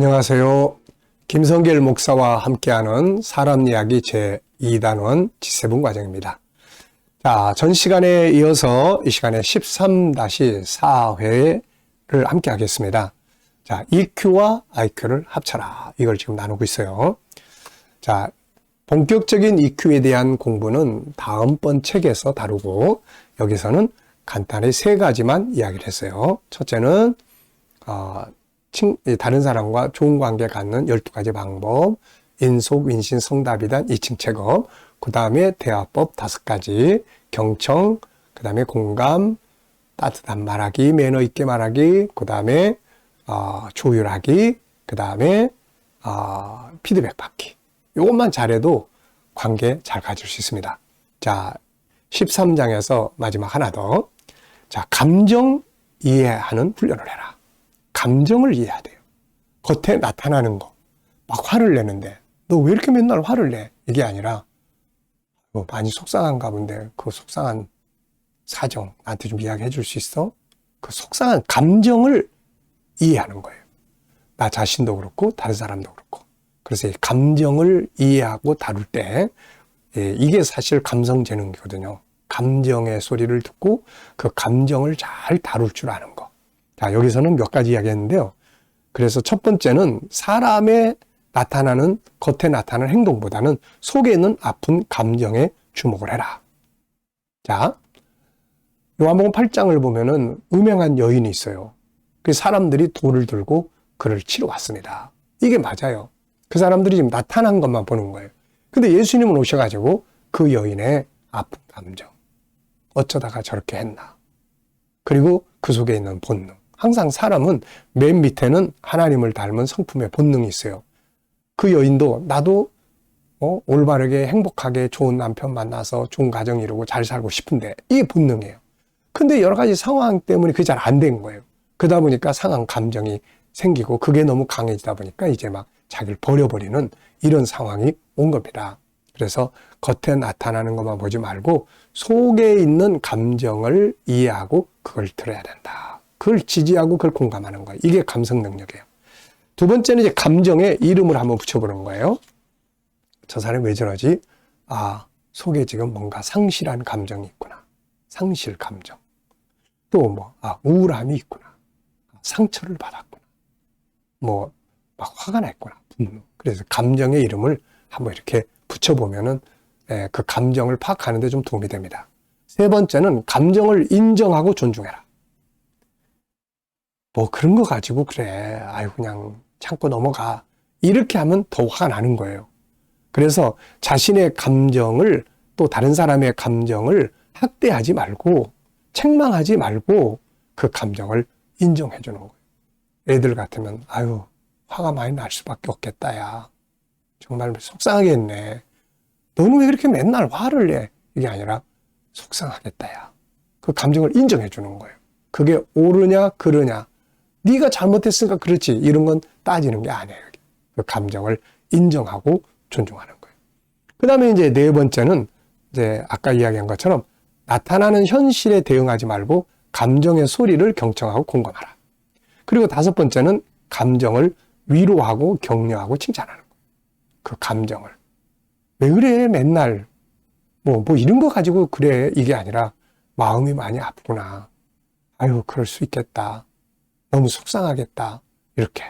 안녕하세요. 김성길 목사와 함께하는 사람 이야기 제2단원 G7 과정입니다. 자, 전 시간에 이어서 이 시간에 13-4회를 함께 하겠습니다. 자, EQ와 IQ를 합쳐라. 이걸 지금 나누고 있어요. 자, 본격적인 EQ에 대한 공부는 다음번 책에서 다루고 여기서는 간단히 세 가지만 이야기를 했어요. 첫째는 다른 사람과 좋은 관계 갖는 12가지 방법, 인속, 윈신, 성답이단 2층 책업, 그 다음에 대화법 5가지, 경청, 그 다음에 공감, 따뜻한 말하기, 매너 있게 말하기, 그 다음에 조율하기, 그 다음에 피드백 받기. 이것만 잘해도 관계 잘 가질 수 있습니다. 자, 13장에서 마지막 하나 더. 자, 감정 이해하는 훈련을 해라. 감정을 이해해야 돼요. 겉에 나타나는 거. 막 화를 내는데 너 왜 이렇게 맨날 화를 내? 이게 아니라 많이 속상한가 본데 그 속상한 사정 나한테 좀 이야기해 줄 수 있어? 그 속상한 감정을 이해하는 거예요. 나 자신도 그렇고 다른 사람도 그렇고. 그래서 이 감정을 이해하고 다룰 때 이게 사실 감성재능이거든요. 감정의 소리를 듣고 그 감정을 잘 다룰 줄 아는 거. 자, 여기서는 몇 가지 이야기했는데요. 그래서 첫 번째는 사람의 나타나는, 겉에 나타나는 행동보다는 속에 있는 아픈 감정에 주목을 해라. 자, 요한복음 8장을 보면은 음행한 여인이 있어요. 그 사람들이 돌을 들고 그를 치러 왔습니다. 이게 맞아요. 그 사람들이 지금 나타난 것만 보는 거예요. 근데 예수님은 오셔가지고 그 여인의 아픈 감정, 어쩌다가 저렇게 했나. 그리고 그 속에 있는 본능. 항상 사람은 맨 밑에는 하나님을 닮은 성품의 본능이 있어요. 그 여인도 나도 올바르게 행복하게 좋은 남편 만나서 좋은 가정 이루고 잘 살고 싶은데 이게 본능이에요. 근데 여러 가지 상황 때문에 그게 잘 안 된 거예요. 그러다 보니까 상한 감정이 생기고 그게 너무 강해지다 보니까 이제 막 자기를 버려버리는 이런 상황이 온 겁니다. 그래서 겉에 나타나는 것만 보지 말고 속에 있는 감정을 이해하고 그걸 들어야 된다. 그걸 지지하고 그걸 공감하는 거예요. 이게 감성 능력이에요. 두 번째는 이제 감정에 이름을 한번 붙여보는 거예요. 저 사람이 왜 저러지? 속에 지금 뭔가 상실한 감정이 있구나. 상실 감정. 또 우울함이 있구나. 상처를 받았구나. 막 화가 났구나. 분노. 그래서 감정의 이름을 한번 이렇게 붙여보면은 그 감정을 파악하는 데 좀 도움이 됩니다. 세 번째는 감정을 인정하고 존중해라. 그런 거 가지고 그래. 그냥 참고 넘어가. 이렇게 하면 더 화가 나는 거예요. 그래서 자신의 감정을 또 다른 사람의 감정을 학대하지 말고 책망하지 말고 그 감정을 인정해 주는 거예요. 애들 같으면 화가 많이 날 수밖에 없겠다 야. 정말 속상하겠네. 너는 왜 그렇게 맨날 화를 내? 이게 아니라 속상하겠다 야. 그 감정을 인정해 주는 거예요. 그게 옳으냐 그르냐. 네가 잘못했으니까 그렇지. 이런 건 따지는 게 아니에요. 그 감정을 인정하고 존중하는 거예요. 그 다음에 이제 네 번째는 이제 아까 이야기한 것처럼 나타나는 현실에 대응하지 말고 감정의 소리를 경청하고 공감하라. 그리고 다섯 번째는 감정을 위로하고 격려하고 칭찬하는 거예요. 그 감정을. 왜 그래 맨날 이런 거 가지고 그래 이게 아니라 마음이 많이 아프구나. 그럴 수 있겠다. 너무 속상하겠다. 이렇게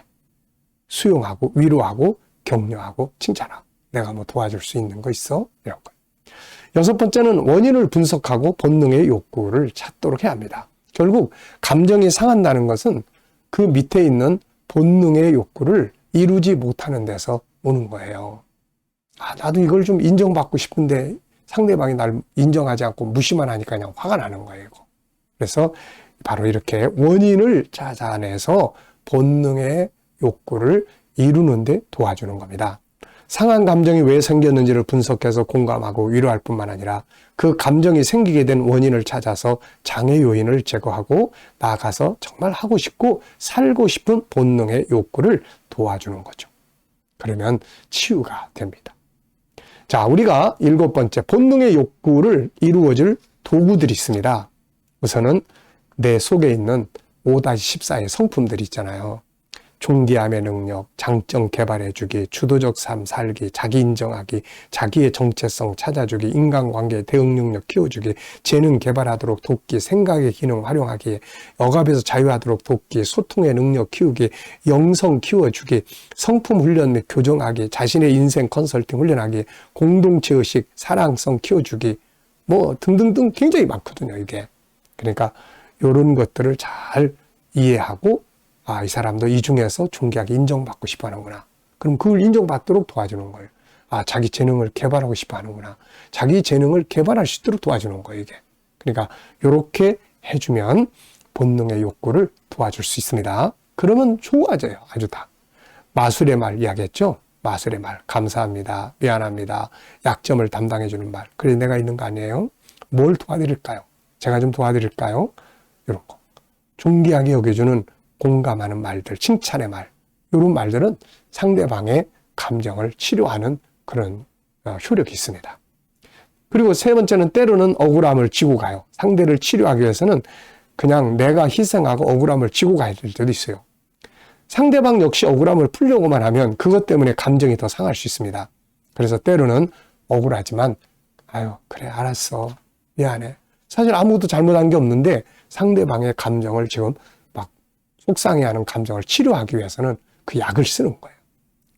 수용하고 위로하고 격려하고 칭찬하고 내가 도와줄 수 있는 거 있어? 이런 거. 여섯 번째는 원인을 분석하고 본능의 욕구를 찾도록 해야 합니다. 결국 감정이 상한다는 것은 그 밑에 있는 본능의 욕구를 이루지 못하는 데서 오는 거예요. 나도 이걸 좀 인정받고 싶은데 상대방이 날 인정하지 않고 무시만 하니까 그냥 화가 나는 거예요. 그래서 바로 이렇게 원인을 찾아내서 본능의 욕구를 이루는 데 도와주는 겁니다. 상한 감정이 왜 생겼는지를 분석해서 공감하고 위로할 뿐만 아니라 그 감정이 생기게 된 원인을 찾아서 장애 요인을 제거하고 나아가서 정말 하고 싶고 살고 싶은 본능의 욕구를 도와주는 거죠. 그러면 치유가 됩니다. 자, 우리가 7번째 본능의 욕구를 이루어줄 도구들이 있습니다. 우선은 내 속에 있는 5-14의 성품들이 있잖아요. 존귀함의 능력, 장점 개발해주기, 주도적 삶 살기, 자기 인정하기, 자기의 정체성 찾아주기, 인간관계 대응 능력 키워주기, 재능 개발하도록 돕기, 생각의 기능 활용하기, 억압에서 자유하도록 돕기, 소통의 능력 키우기, 영성 키워주기, 성품 훈련 및 교정하기, 자신의 인생 컨설팅 훈련하기, 공동체 의식, 사랑성 키워주기, 뭐 등등등 굉장히 많거든요, 이게. 그러니까 이런 것들을 잘 이해하고 아, 이 사람도 이 중에서 존귀하게 인정받고 싶어 하는구나. 그럼 그걸 인정받도록 도와주는 거예요. 아, 자기 재능을 개발하고 싶어 하는구나. 자기 재능을 개발할 수 있도록 도와주는 거예요, 이게. 그러니까 이렇게 해주면 본능의 욕구를 도와줄 수 있습니다. 그러면 좋아져요, 아주 다. 마술의 말 이야기했죠? 마술의 말. 감사합니다. 미안합니다. 약점을 담당해주는 말. 그래, 내가 있는 거 아니에요? 뭘 도와드릴까요? 제가 좀 도와드릴까요? 이런 거. 존귀하게 여겨주는 공감하는 말들, 칭찬의 말, 이런 말들은 상대방의 감정을 치료하는 그런 효력이 있습니다. 그리고 세 번째는 때로는 억울함을 지고 가요. 상대를 치료하기 위해서는 그냥 내가 희생하고 억울함을 지고 가야 될 때도 있어요. 상대방 역시 억울함을 풀려고만 하면 그것 때문에 감정이 더 상할 수 있습니다. 그래서 때로는 억울하지만 아유, 그래, 알았어, 미안해. 사실 아무것도 잘못한 게 없는데 상대방의 감정을 지금 속상해하는 감정을 치료하기 위해서는 그 약을 쓰는 거예요.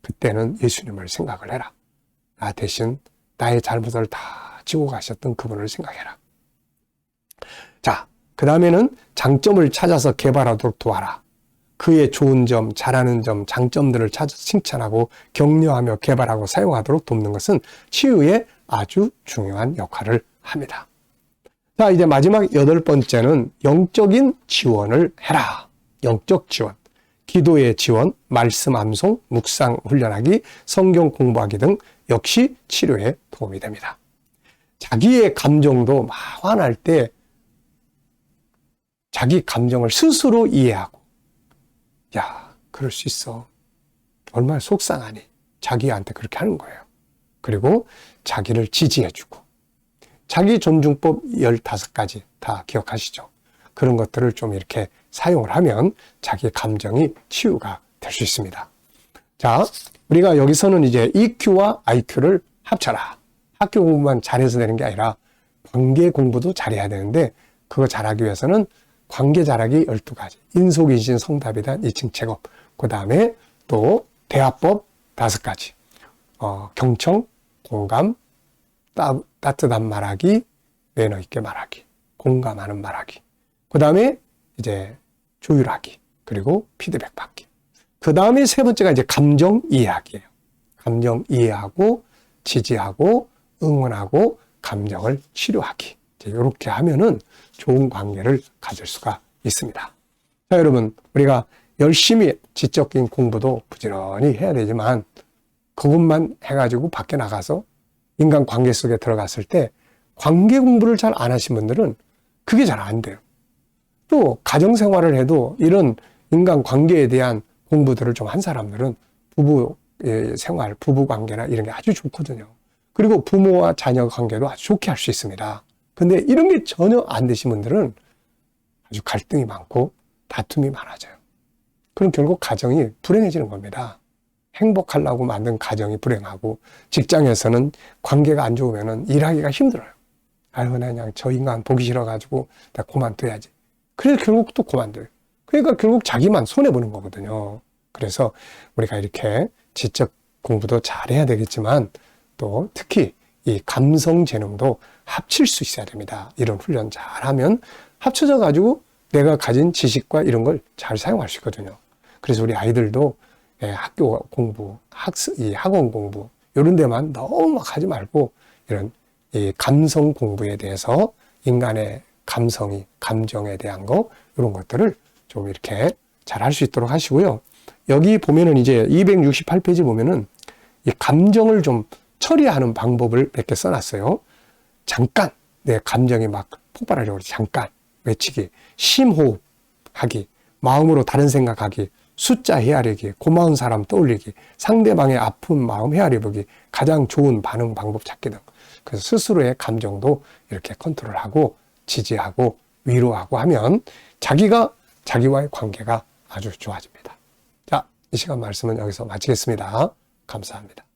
그때는 예수님을 생각을 해라. 나 대신 나의 잘못을 다 지고 가셨던 그분을 생각해라. 자, 그 다음에는 장점을 찾아서 개발하도록 도와라. 그의 좋은 점, 잘하는 점, 장점들을 찾아서 칭찬하고 격려하며 개발하고 사용하도록 돕는 것은 치유에 아주 중요한 역할을 합니다. 자, 이제 마지막 8번째는 영적인 지원을 해라. 영적 지원, 기도의 지원, 말씀 암송, 묵상 훈련하기, 성경 공부하기 등 역시 치료에 도움이 됩니다. 자기의 감정도 막 화날 때 자기 감정을 스스로 이해하고 야, 그럴 수 있어. 얼마나 속상하니. 자기한테 그렇게 하는 거예요. 그리고 자기를 지지해주고 자기 존중법 15가지 다 기억하시죠? 그런 것들을 좀 이렇게 사용을 하면 자기의 감정이 치유가 될 수 있습니다. 자, 우리가 여기서는 이제 EQ와 IQ를 합쳐라. 학교 공부만 잘해서 되는 게 아니라 관계 공부도 잘해야 되는데 그거 잘하기 위해서는 관계 잘하기 12가지. 인속인신 성답에 대한 2층 책업. 그 다음에 또 대화법 5가지. 경청, 공감, 따뜻한 말하기, 매너 있게 말하기, 공감하는 말하기. 그 다음에 이제 조율하기, 그리고 피드백 받기. 그 다음에 세 번째가 이제 감정 이해하기예요. 감정 이해하고, 지지하고, 응원하고, 감정을 치료하기. 이렇게 하면은 좋은 관계를 가질 수가 있습니다. 자, 여러분, 우리가 열심히 지적인 공부도 부지런히 해야 되지만, 그것만 해가지고 밖에 나가서 인간 관계 속에 들어갔을 때, 관계 공부를 잘 안 하신 분들은 그게 잘 안 돼요. 또 가정생활을 해도 이런 인간 관계에 대한 공부들을 좀 한 사람들은 부부 생활, 부부 관계나 이런 게 아주 좋거든요. 그리고 부모와 자녀 관계도 아주 좋게 할 수 있습니다. 근데 이런 게 전혀 안 되신 분들은 아주 갈등이 많고 다툼이 많아져요. 그럼 결국 가정이 불행해지는 겁니다. 행복하려고 만든 가정이 불행하고 직장에서는 관계가 안 좋으면 일하기가 힘들어요. 아유, 나 그냥 저 인간 보기 싫어가지고 나 그만둬야지. 그래서 결국 또 그만둬요. 그러니까 결국 자기만 손해보는 거거든요. 그래서 우리가 이렇게 지적 공부도 잘해야 되겠지만 또 특히 이 감성 재능도 합칠 수 있어야 됩니다. 이런 훈련 잘하면 합쳐져 가지고 내가 가진 지식과 이런 걸 잘 사용할 수 있거든요. 그래서 우리 아이들도 학교 공부, 이 학원 공부 이런 데만 너무 막 하지 말고 이런 이 감성 공부에 대해서 인간의 감성이, 감정에 대한 거 이런 것들을 좀 이렇게 잘 할 수 있도록 하시고요. 여기 보면은 이제 268페이지 보면은 이 감정을 좀 처리하는 방법을 몇 개 써놨어요. 잠깐 내 감정이 막 폭발하려고 그러지. 잠깐 외치기, 심호흡하기, 마음으로 다른 생각하기, 숫자 헤아리기, 고마운 사람 떠올리기, 상대방의 아픈 마음 헤아려보기, 가장 좋은 반응 방법 찾기 등. 그래서 스스로의 감정도 이렇게 컨트롤하고 지지하고 위로하고 하면 자기가 자기와의 관계가 아주 좋아집니다. 자, 이 시간 말씀은 여기서 마치겠습니다. 감사합니다.